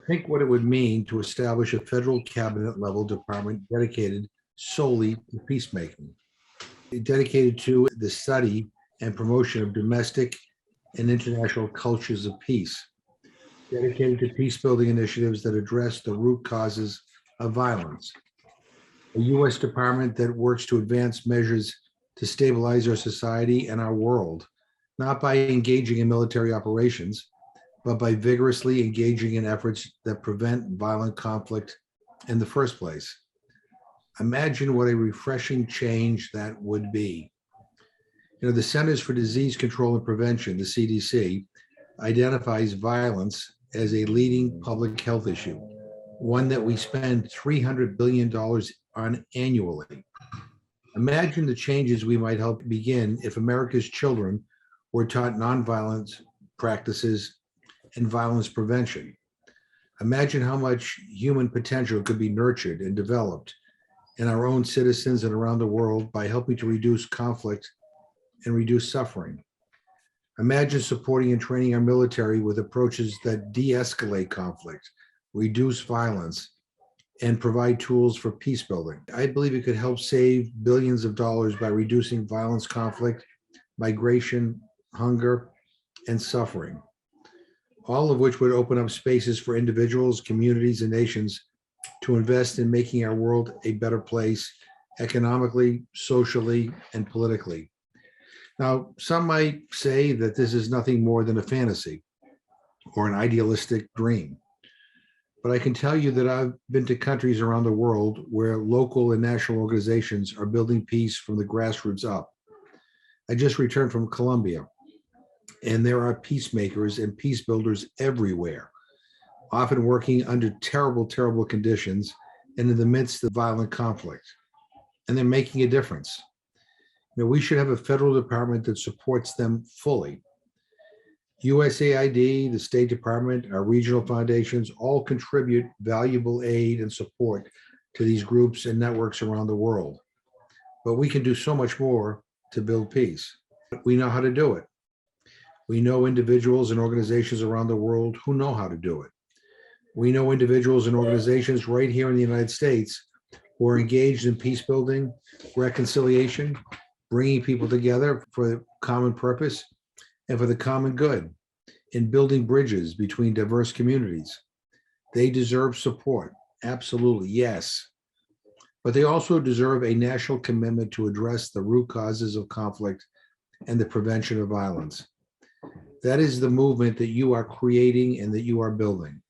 Think what it would mean to establish a federal cabinet level department dedicated solely to peacemaking, dedicated to the study and promotion of domestic and international cultures of peace, dedicated to peace building initiatives that address the root causes of violence, a U.S. department that works to advance measures to stabilize our society and our world, not by engaging in military operations, but by vigorously engaging in efforts that prevent violent conflict in the first place. Imagine what a refreshing change that would be. The Centers for Disease Control and Prevention, the CDC, identifies violence as a leading public health issue, one that we spend $300 billion on annually. Imagine the changes we might help begin if America's children were taught nonviolence practices and violence prevention. Imagine how much human potential could be nurtured and developed in our own citizens and around the world by helping to reduce conflict and reduce suffering. Imagine supporting and training our military with approaches that de-escalate conflict, reduce violence, and provide tools for peace building. I believe it could help save billions of dollars by reducing violence, conflict, migration, hunger, and suffering, all of which would open up spaces for individuals, communities, and nations to invest in making our world a better place economically, socially, and politically. Now, some might say that this is nothing more than a fantasy or an idealistic dream. But I can tell you that I've been to countries around the world where local and national organizations are building peace from the grassroots up. I just returned from Colombia, and there are peacemakers and peace builders everywhere, often working under terrible, terrible conditions and in the midst of violent conflict. And they're making a difference. We should have a federal department that supports them fully. USAID, the State Department, our regional foundations all contribute valuable aid and support to these groups and networks around the world. But we can do so much more to build peace. We know how to do it. We know individuals and organizations around the world who know how to do it. We know individuals and organizations right here in the United States who are engaged in peace building, reconciliation, bringing people together for the common purpose and for the common good, in building bridges between diverse communities. They deserve support, absolutely, yes. But they also deserve a national commitment to address the root causes of conflict and the prevention of violence. That is the movement that you are creating and that you are building,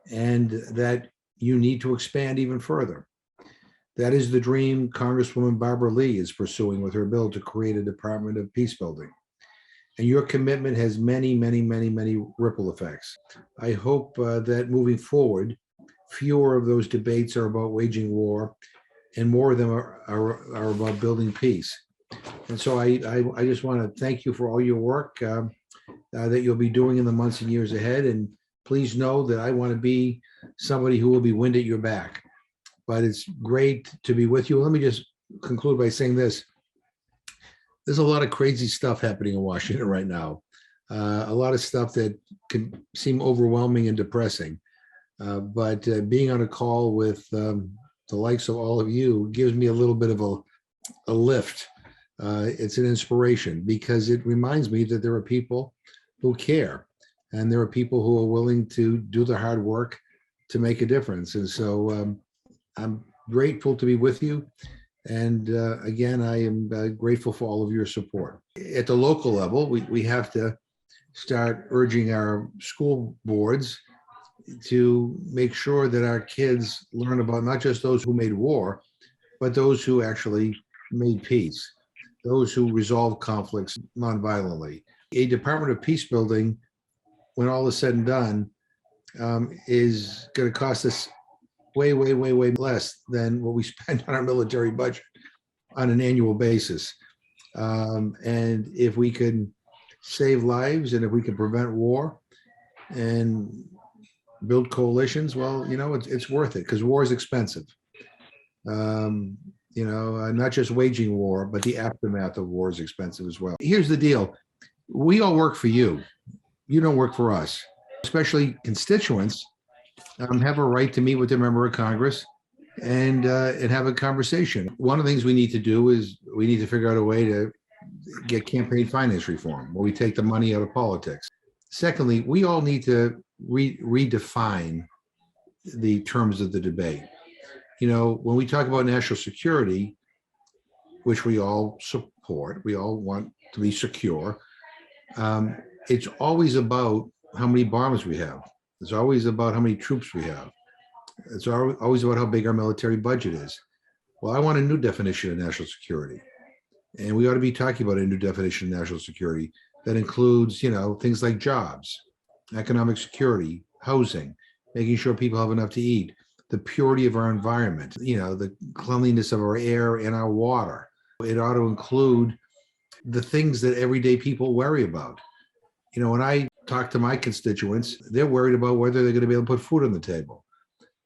and that you need to expand even further. That is the dream Congresswoman Barbara Lee is pursuing with her bill to create a Department of Peacebuilding. And your commitment has many, many, many, many ripple effects. I hope that moving forward, fewer of those debates are about waging war and more of them are about building peace. And so I just want to thank you for all your work that you'll be doing in the months and years ahead. And please know that I want to be somebody who will be wind at your back. But it's great to be with you. Let me just conclude by saying this. There's a lot of crazy stuff happening in Washington right now. A lot of stuff that can seem overwhelming and depressing. But being on a call with the likes of all of you gives me a little bit of a lift. It's an inspiration because it reminds me that there are people who care and there are people who are willing to do the hard work to make a difference. And so I'm grateful to be with you. And again, I am grateful for all of your support. At the local level, we have to start urging our school boards to make sure that our kids learn about not just those who made war, but those who actually made peace, those who resolved conflicts nonviolently. A Department of Peacebuilding, when all is said and done, is going to cost us way, way, way, way less than what we spend on our military budget on an annual basis. And if we can save lives and if we can prevent war and build coalitions, well, it's worth it because war is expensive. Not just waging war, but the aftermath of war is expensive as well. Here's the deal. We all work for you. You don't work for us, especially constituents have a right to meet with a member of Congress and have a conversation. One of the things we need to do is we need to figure out a way to get campaign finance reform, where we take the money out of politics. Secondly, we all need to redefine the terms of the debate. You know, when we talk about national security, which we all support, we all want to be secure, it's always about how many bombs we have. It's always about how many troops we have. It's always about how big our military budget is. Well, I want a new definition of national security. And we ought to be talking about a new definition of national security that includes, you know, things like jobs, economic security, housing, making sure people have enough to eat, the purity of our environment, you know, the cleanliness of our air and our water. It ought to include the things that everyday people worry about. You know, when I talk to my constituents, they're worried about whether they're going to be able to put food on the table,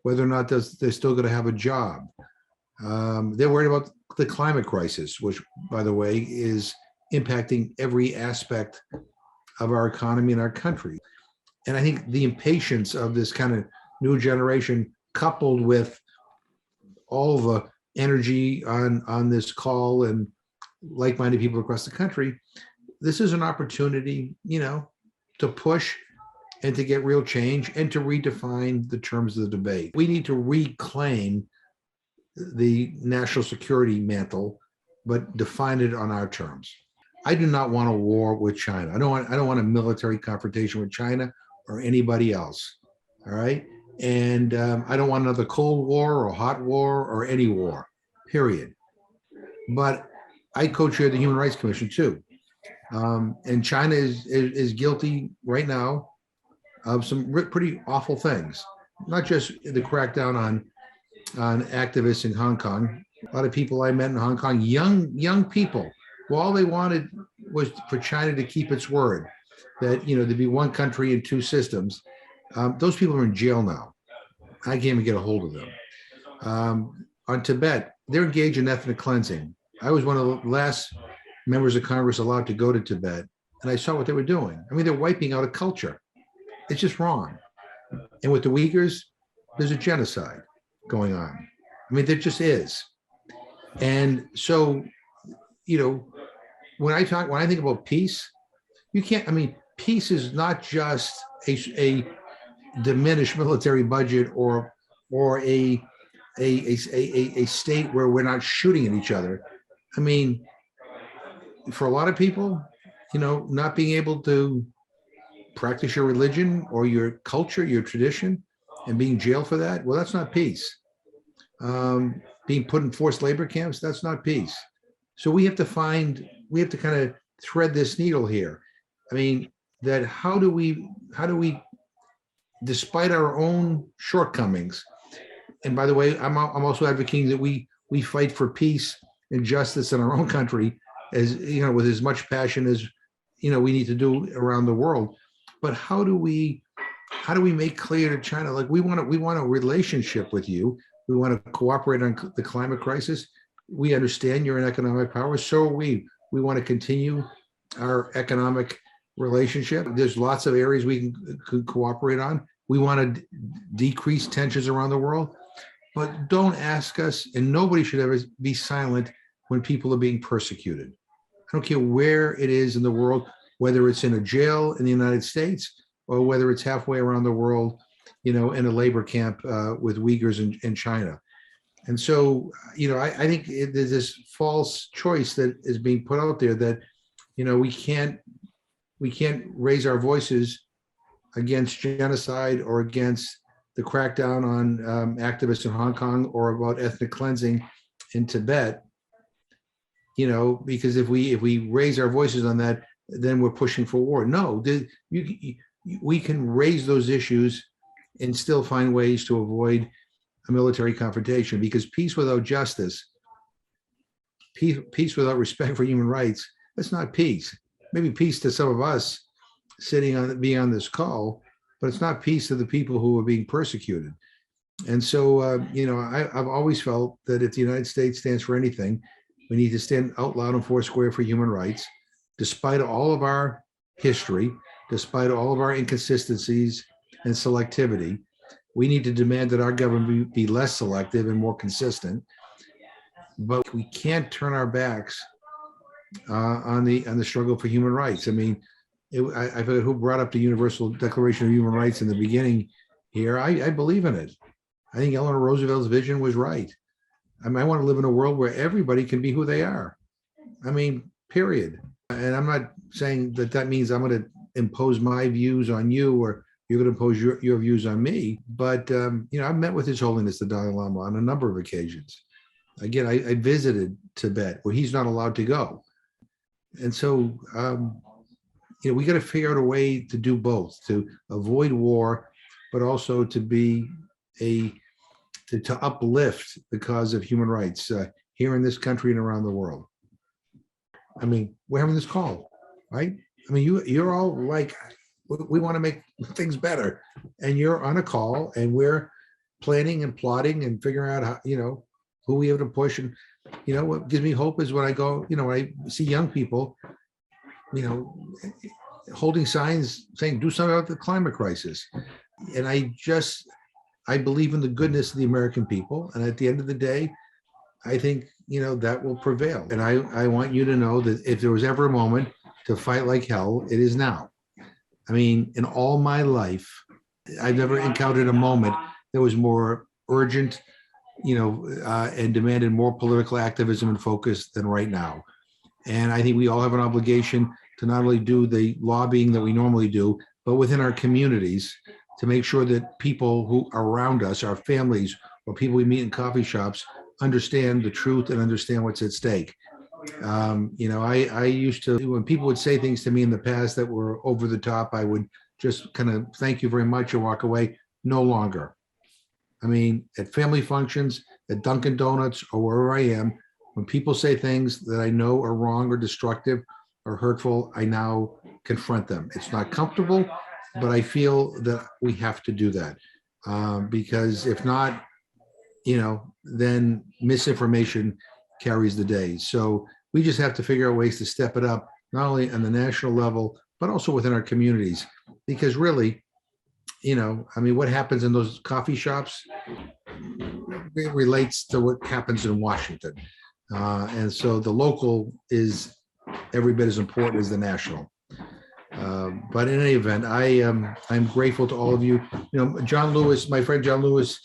whether or not they're still going to have a job. They're worried about the climate crisis, which, by the way, is impacting every aspect of our economy and our country. And I think the impatience of this kind of new generation, coupled with all the energy on this call and like-minded people across the country, this is an opportunity, you know, to push and to get real change and to redefine the terms of the debate. We need to reclaim the national security mantle, but define it on our terms. I do not want a war with China. I don't want a military confrontation with China or anybody else. All right. And I don't want another Cold War or hot war or any war, period. But I co-chair the Human Rights Commission too. And China is guilty right now of some pretty awful things, not just the crackdown on activists in Hong Kong. A lot of people I met in Hong Kong, young people, well, all they wanted was for China to keep its word, that, you know, there'd be one country and two systems. Those people are in jail now. I can't even get a hold of them. On Tibet, they're engaged in ethnic cleansing. I was one of the last members of Congress allowed to go to Tibet, and I saw what they were doing. I mean, they're wiping out a culture. It's just wrong. And with the Uyghurs, there's a genocide going on. I mean, there just is. And so, you know, when I think about peace, peace is not just a diminished military budget or a state where we're not shooting at each other. I mean, for a lot of people, you know, not being able to practice your religion or your culture, your tradition, and being jailed for that, well, that's not peace. Being put in forced labor camps, that's not peace. So we have to kind of thread this needle here. I mean, that how do we, despite our own shortcomings, and by the way, I'm also advocating that we fight for peace and justice in our own country, as you know, with as much passion as, you know, we need to do around the world. But how do we make clear to China, like, we want a relationship with you. We want to cooperate on the climate crisis. We understand you're an economic power. So are we. We want to continue our economic relationship. There's lots of areas we can cooperate on. We want to decrease tensions around the world. But don't ask us, and nobody should ever be silent when people are being persecuted. I don't care where it is in the world, whether it's in a jail in the United States or whether it's halfway around the world, you know, in a labor camp with Uyghurs in China. And so, you know, I think there's this false choice that is being put out there that, you know, we can't raise our voices against genocide or against the crackdown on activists in Hong Kong or about ethnic cleansing in Tibet, you know, because if we raise our voices on that, then we're pushing for war. No, we can raise those issues and still find ways to avoid a military confrontation, because peace without justice, peace without respect for human rights, that's not peace. Maybe peace to some of us being on this call, but it's not peace to the people who are being persecuted. And so, you know, I've always felt that if the United States stands for anything, we need to stand out loud and foursquare for human rights, despite all of our history, despite all of our inconsistencies and selectivity. We need to demand that our government be less selective and more consistent. But we can't turn our backs on the struggle for human rights. I mean, I forget who brought up the Universal Declaration of Human Rights in the beginning here. I believe in it. I think Eleanor Roosevelt's vision was right. I mean, I want to live in a world where everybody can be who they are. I mean, period. And I'm not saying that means I'm going to impose my views on you or you're going to impose your views on me. But, I've met with His Holiness the Dalai Lama on a number of occasions. Again, I visited Tibet where he's not allowed to go. And so, we got to figure out a way to do both, to avoid war, but also to be to uplift the cause of human rights here in this country and around the world. I mean, we're having this call, right? I mean, you're all like, we want to make things better, and you're on a call, and we're planning and plotting and figuring out how, who we have to push. And what gives me hope is when I go, when I see young people, holding signs saying do something about the climate crisis. And I believe in the goodness of the American people. And at the end of the day, I think, that will prevail. And I want you to know that if there was ever a moment to fight like hell, it is now. I mean, in all my life, I've never encountered a moment that was more urgent, and demanded more political activism and focus than right now. And I think we all have an obligation to not only do the lobbying that we normally do, but within our communities to make sure that people who are around us, our families, or people we meet in coffee shops, understand the truth and understand what's at stake. I used to, when people would say things to me in the past that were over the top, I would just kind of thank you very much and walk away. No longer. I mean, at family functions, at Dunkin' Donuts, or wherever I am, when people say things that I know are wrong or destructive or hurtful, I now confront them. It's not comfortable, but I feel that we have to do that because if not, then misinformation carries the day. So we just have to figure out ways to step it up, not only on the national level, but also within our communities. Because really, what happens in those coffee shops, it relates to what happens in Washington. And so the local is every bit as important as the national. But in any event, I'm grateful to all of you. John Lewis, my friend John Lewis,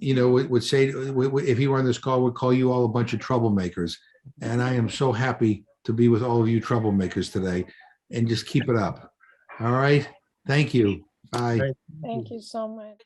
would say, if he were on this call, would call you all a bunch of troublemakers. And I am so happy to be with all of you troublemakers today, and just keep it up. All right. Thank you. Bye. Thank you so much.